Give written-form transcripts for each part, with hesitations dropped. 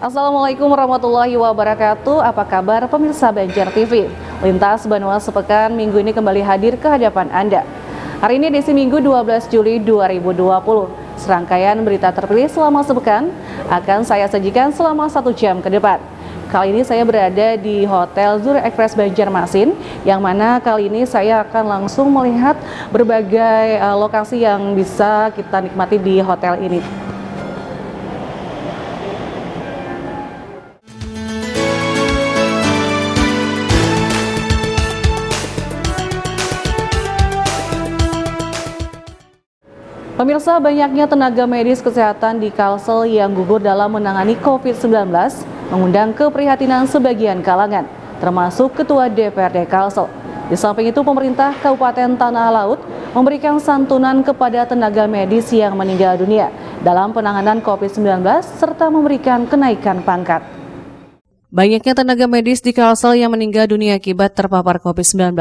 Assalamualaikum warahmatullahi wabarakatuh. Apa kabar pemirsa Banjar TV? Lintas Banua sepekan minggu ini kembali hadir ke hadapan Anda. Hari ini edisi Minggu 12 Juli 2020. Serangkaian berita terpilih selama sepekan akan saya sajikan selama 1 jam ke depan. Kali ini saya berada di Hotel Zurich Express Banjarmasin, yang mana kali ini saya akan langsung melihat berbagai lokasi yang bisa kita nikmati di hotel ini. Pemirsa, banyaknya tenaga medis kesehatan di Kalsel yang gugur dalam menangani COVID-19 mengundang keprihatinan sebagian kalangan, termasuk Ketua DPRD Kalsel. Di samping itu, pemerintah Kabupaten Tanah Laut memberikan santunan kepada tenaga medis yang meninggal dunia dalam penanganan COVID-19 serta memberikan kenaikan pangkat. Banyaknya tenaga medis di Kalsel yang meninggal dunia akibat terpapar COVID-19,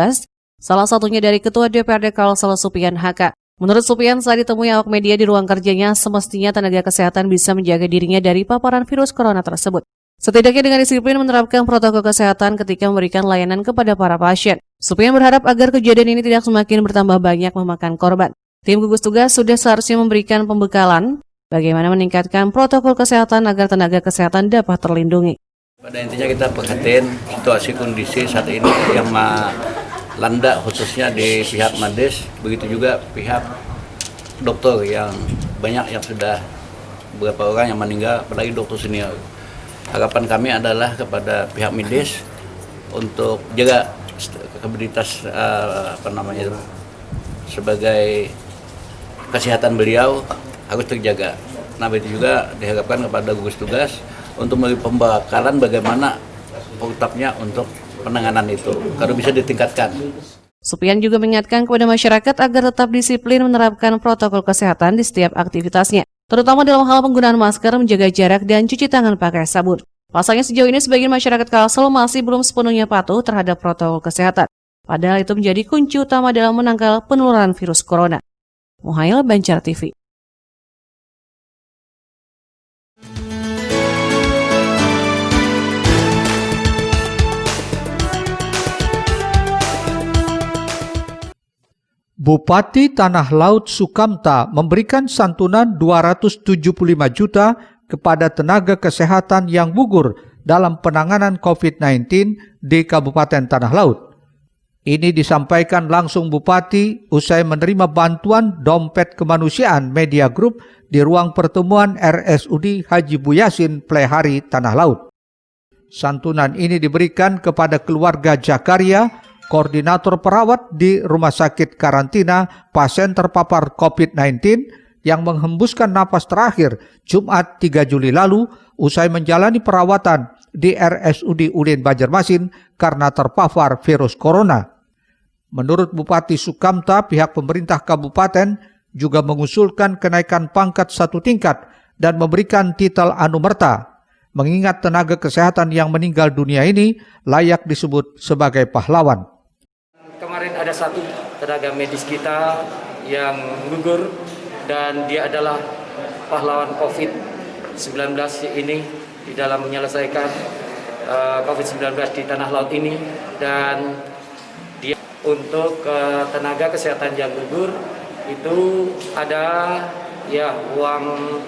salah satunya dari Ketua DPRD Kalsel Supian HK. Menurut Supian, saat ditemui awak media di ruang kerjanya, semestinya tenaga kesehatan bisa menjaga dirinya dari paparan virus corona tersebut. Setidaknya dengan disiplin menerapkan protokol kesehatan ketika memberikan layanan kepada para pasien. Supian berharap agar kejadian ini tidak semakin bertambah banyak memakan korban. Tim gugus tugas sudah seharusnya memberikan pembekalan bagaimana meningkatkan protokol kesehatan agar tenaga kesehatan dapat terlindungi. Pada intinya kita perhatiin situasi kondisi saat ini yang melanda khususnya di pihak medis, begitu juga pihak dokter yang banyak yang sudah beberapa orang yang meninggal, apalagi dokter senior. Harapan kami adalah kepada pihak medis untuk jaga kredibilitas sebagai kesehatan beliau harus terjaga. Nah, itu juga diharapkan kepada gugus tugas untuk memberi pembekalan bagaimana protapnya untuk penanganan itu, kalau bisa ditingkatkan. Supian juga mengingatkan kepada masyarakat agar tetap disiplin menerapkan protokol kesehatan di setiap aktivitasnya, terutama dalam hal penggunaan masker, menjaga jarak, dan cuci tangan pakai sabun. Pasalnya sejauh ini sebagian masyarakat Kalsel masih belum sepenuhnya patuh terhadap protokol kesehatan. Padahal itu menjadi kunci utama dalam menangkal penularan virus corona. Muhail, Banjar TV. Bupati Tanah Laut Sukamta memberikan santunan 275 juta kepada tenaga kesehatan yang gugur dalam penanganan COVID-19 di Kabupaten Tanah Laut. Ini disampaikan langsung Bupati usai menerima bantuan dompet kemanusiaan Media Group di ruang pertemuan RSUD Haji Buyasin Plehari Tanah Laut. Santunan ini diberikan kepada keluarga Jakaria, koordinator perawat di Rumah Sakit Karantina pasien terpapar COVID-19 yang menghembuskan napas terakhir Jumat 3 Juli lalu usai menjalani perawatan di RSUD Ulin Banjarmasin karena terpapar virus corona. Menurut Bupati Sukamta, pihak pemerintah kabupaten juga mengusulkan kenaikan pangkat 1 tingkat dan memberikan titel anumerta, mengingat tenaga kesehatan yang meninggal dunia ini layak disebut sebagai pahlawan. Kemarin ada satu tenaga medis kita yang gugur dan dia adalah pahlawan COVID-19 ini di dalam menyelesaikan COVID-19 di Tanah Laut ini. Dan dia untuk tenaga kesehatan yang gugur itu ada ya uang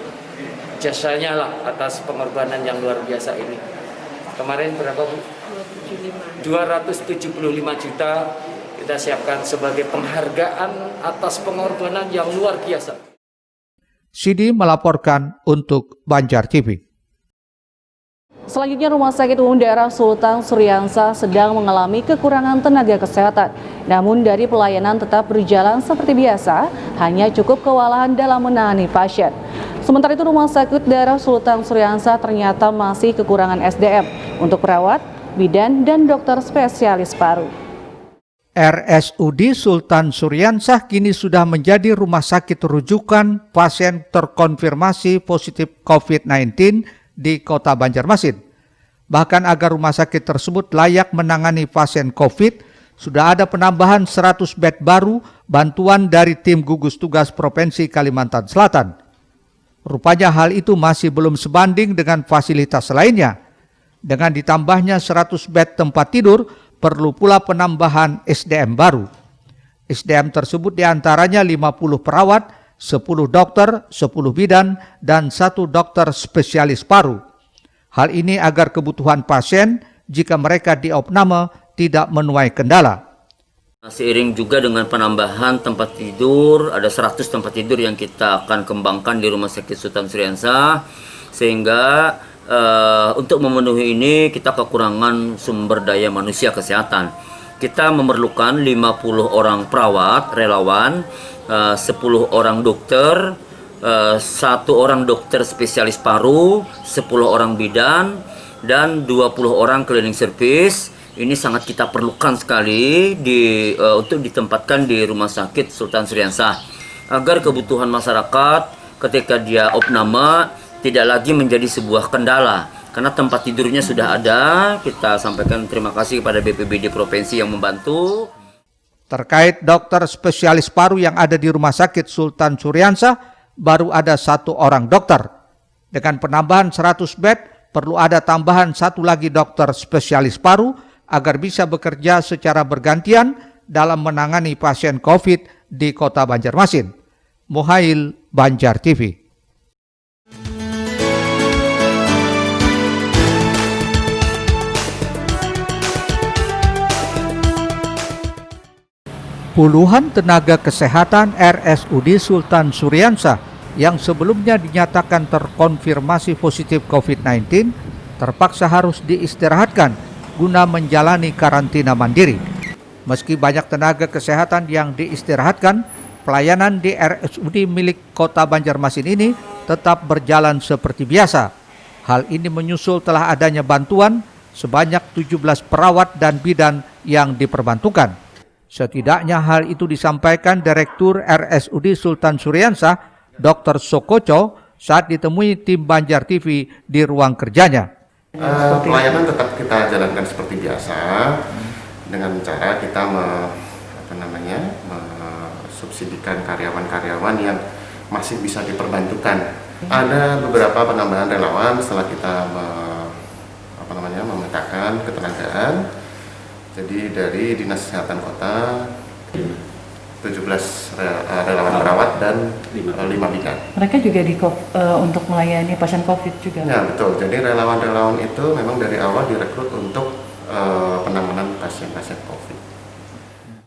jasanya lah atas pengorbanan yang luar biasa ini. Kemarin berapa Bu? 275 juta kita siapkan sebagai penghargaan atas pengorbanan yang luar biasa. Sidi melaporkan untuk Banjar TV. Selanjutnya, Rumah Sakit Umum Daerah Sultan Suryansah sedang mengalami kekurangan tenaga kesehatan. Namun dari pelayanan tetap berjalan seperti biasa, hanya cukup kewalahan dalam menangani pasien. Sementara itu, Rumah Sakit Daerah Sultan Suryansah ternyata masih kekurangan SDM untuk perawat, bidan, dan dokter spesialis paru. RSUD Sultan Suryansah kini sudah menjadi rumah sakit rujukan pasien terkonfirmasi positif COVID-19 di Kota Banjarmasin. Bahkan agar rumah sakit tersebut layak menangani pasien COVID, sudah ada penambahan 100 bed baru bantuan dari tim gugus tugas Provinsi Kalimantan Selatan. Rupanya hal itu masih belum sebanding dengan fasilitas lainnya. Dengan ditambahnya 100 bed tempat tidur, perlu pula penambahan SDM baru. SDM tersebut diantaranya 50 perawat, 10 dokter, 10 bidan, dan 1 dokter spesialis paru. Hal ini agar kebutuhan pasien jika mereka diopname tidak menuai kendala. Seiring juga dengan penambahan tempat tidur, ada 100 tempat tidur yang kita akan kembangkan di Rumah Sakit Sultan Syariansah, sehingga untuk memenuhi ini kita kekurangan sumber daya manusia kesehatan. Kita memerlukan 50 orang perawat, relawan, 10 orang dokter, 1 orang dokter spesialis paru, 10 orang bidan, dan 20 orang cleaning service. Ini sangat kita perlukan sekali untuk ditempatkan di Rumah Sakit Sultan Syariansah agar kebutuhan masyarakat ketika dia opname tidak lagi menjadi sebuah kendala, karena tempat tidurnya sudah ada. Kita sampaikan terima kasih kepada BPBD Provinsi yang membantu. Terkait dokter spesialis paru yang ada di Rumah Sakit Sultan Syariansah, baru ada 1 orang dokter. Dengan penambahan 100 bed, perlu ada tambahan 1 lagi dokter spesialis paru agar bisa bekerja secara bergantian dalam menangani pasien COVID di Kota Banjarmasin. Muhail, Banjar TV. Puluhan tenaga kesehatan RSUD Sultan Syariansah yang sebelumnya dinyatakan terkonfirmasi positif COVID-19 terpaksa harus diistirahatkan guna menjalani karantina mandiri. Meski banyak tenaga kesehatan yang diistirahatkan, pelayanan di RSUD milik Kota Banjarmasin ini tetap berjalan seperti biasa. Hal ini menyusul telah adanya bantuan sebanyak 17 perawat dan bidan yang diperbantukan. Setidaknya hal itu disampaikan Direktur RSUD Sultan Syariansah, Dr. Sokoco, saat ditemui tim Banjar TV di ruang kerjanya. Pelayanan tetap kita jalankan seperti biasa dengan cara kita mensubsidikan karyawan-karyawan yang masih bisa diperbantukan. Ada beberapa penambahan relawan setelah kita memetakan ketenagaan. Jadi dari Dinas Kesehatan Kota 17 relawan perawat dan 5 bidan. Mereka juga untuk melayani pasien COVID juga? Ya betul, jadi relawan-relawan itu memang dari awal direkrut untuk penanganan pasien-pasien COVID.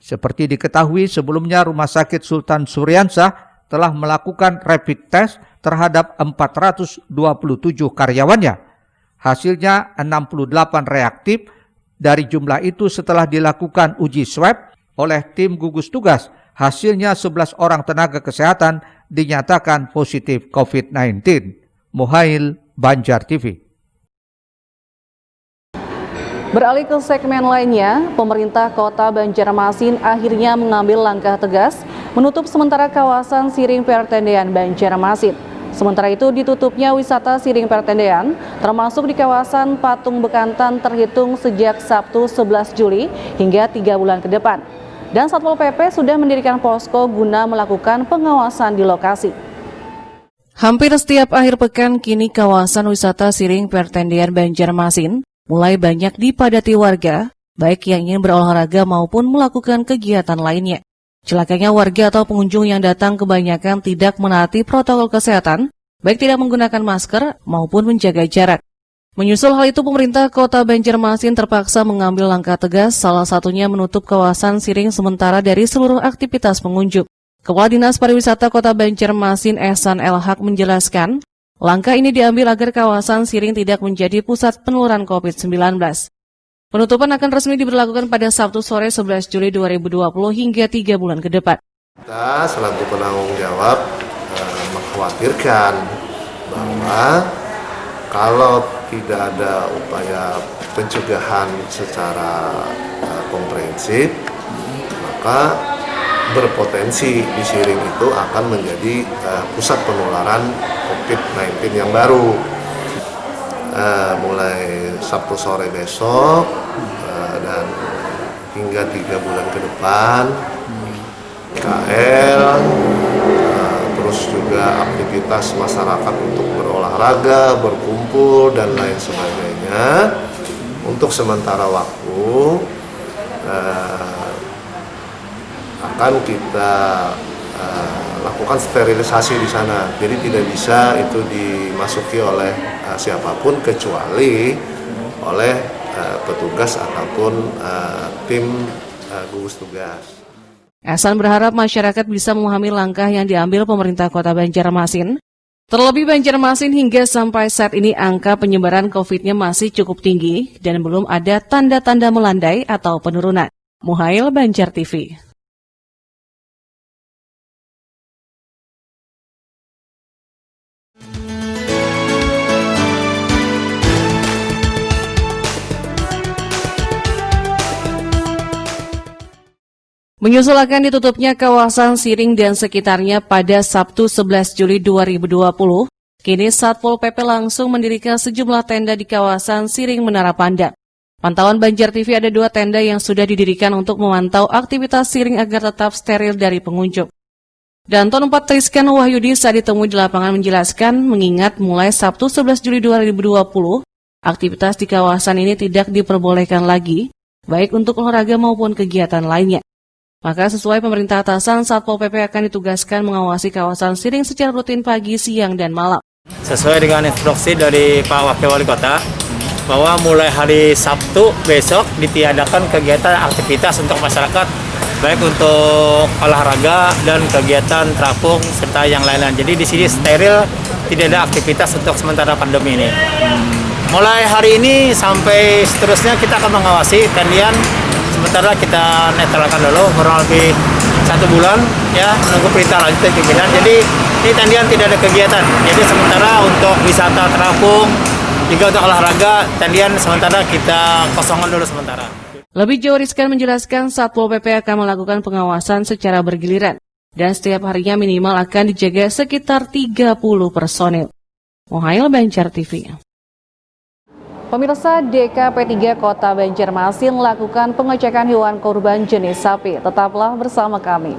Seperti diketahui sebelumnya Rumah Sakit Sultan Syariansah telah melakukan rapid test terhadap 427 karyawannya. Hasilnya 68 reaktif. Dari jumlah itu setelah dilakukan uji swab oleh tim gugus tugas, hasilnya 11 orang tenaga kesehatan dinyatakan positif COVID-19. Muhail, Banjar TV. Beralih ke segmen lainnya, pemerintah Kota Banjarmasin akhirnya mengambil langkah tegas menutup sementara kawasan Siring Pertendean Banjarmasin. Sementara itu ditutupnya wisata Siring Pertendean, termasuk di kawasan Patung Bekantan terhitung sejak Sabtu 11 Juli hingga 3 bulan ke depan. Dan Satpol PP sudah mendirikan posko guna melakukan pengawasan di lokasi. Hampir setiap akhir pekan kini kawasan wisata Siring Pertendean Banjarmasin mulai banyak dipadati warga, baik yang ingin berolahraga maupun melakukan kegiatan lainnya. Celakanya warga atau pengunjung yang datang kebanyakan tidak menaati protokol kesehatan, baik tidak menggunakan masker maupun menjaga jarak. Menyusul hal itu, pemerintah Kota Banjarmasin terpaksa mengambil langkah tegas, salah satunya menutup kawasan Siring sementara dari seluruh aktivitas pengunjung. Kepala Dinas Pariwisata Kota Banjarmasin Ehsan El-Haq menjelaskan, langkah ini diambil agar kawasan Siring tidak menjadi pusat penularan COVID-19. Penutupan akan resmi diberlakukan pada Sabtu sore 11 Juli 2020 hingga 3 bulan ke depan. Kita selaku penanggung jawab mengkhawatirkan bahwa kalau tidak ada upaya pencegahan secara komprehensif, maka berpotensi di Siring itu akan menjadi pusat penularan COVID-19 yang baru. Mulai Sabtu sore besok dan hingga 3 bulan ke depan, KL, terus juga aktivitas aktivitas masyarakat untuk berolahraga, berkumpul, dan lain sebagainya. Untuk sementara waktu akan kita lakukan sterilisasi di sana. Jadi tidak bisa itu dimasuki oleh siapapun kecuali oleh petugas ataupun tim gugus tugas. Ehsan berharap masyarakat bisa memahami langkah yang diambil pemerintah Kota Banjarmasin. Terlebih Banjarmasin hingga sampai saat ini angka penyebaran COVID-nya masih cukup tinggi dan belum ada tanda-tanda melandai atau penurunan. Muhail, Banjar TV. Menyusul akan ditutupnya kawasan Siring dan sekitarnya pada Sabtu 11 Juli 2020, kini Satpol PP langsung mendirikan sejumlah tenda di kawasan Siring Menara Pandang. Pantauan Banjar TV ada 2 tenda yang sudah didirikan untuk memantau aktivitas Siring agar tetap steril dari pengunjung. Danton 4 Triskan Wahyudi saat ditemui di lapangan menjelaskan mengingat mulai Sabtu 11 Juli 2020, aktivitas di kawasan ini tidak diperbolehkan lagi, baik untuk olahraga maupun kegiatan lainnya. Maka sesuai pemerintah atasan, Satpol PP akan ditugaskan mengawasi kawasan Siring secara rutin pagi, siang, dan malam. Sesuai dengan instruksi dari Pak Wakil Wali Kota, bahwa mulai hari Sabtu besok ditiadakan kegiatan aktivitas untuk masyarakat, baik untuk olahraga dan kegiatan terapung serta yang lain-lain. Jadi di sini steril, tidak ada aktivitas untuk sementara pandemi ini. Mulai hari ini sampai seterusnya kita akan mengawasi tendian. Sementara kita netralkan dulu kurang lebih 1 bulan ya, menunggu perintah lanjut dari pimpinan. Jadi ini tendian tidak ada kegiatan. Jadi sementara untuk wisata terapung juga untuk olahraga tendian sementara kita kosongkan dulu sementara. Lebih jauh Rizkan menjelaskan Satpol PP akan melakukan pengawasan secara bergiliran dan setiap harinya minimal akan dijaga sekitar 30 personil. Muhail, Banjar TV. Pemirsa, DKP 3 Kota Banjarmasin melakukan pengecekan hewan kurban jenis sapi. Tetaplah bersama kami.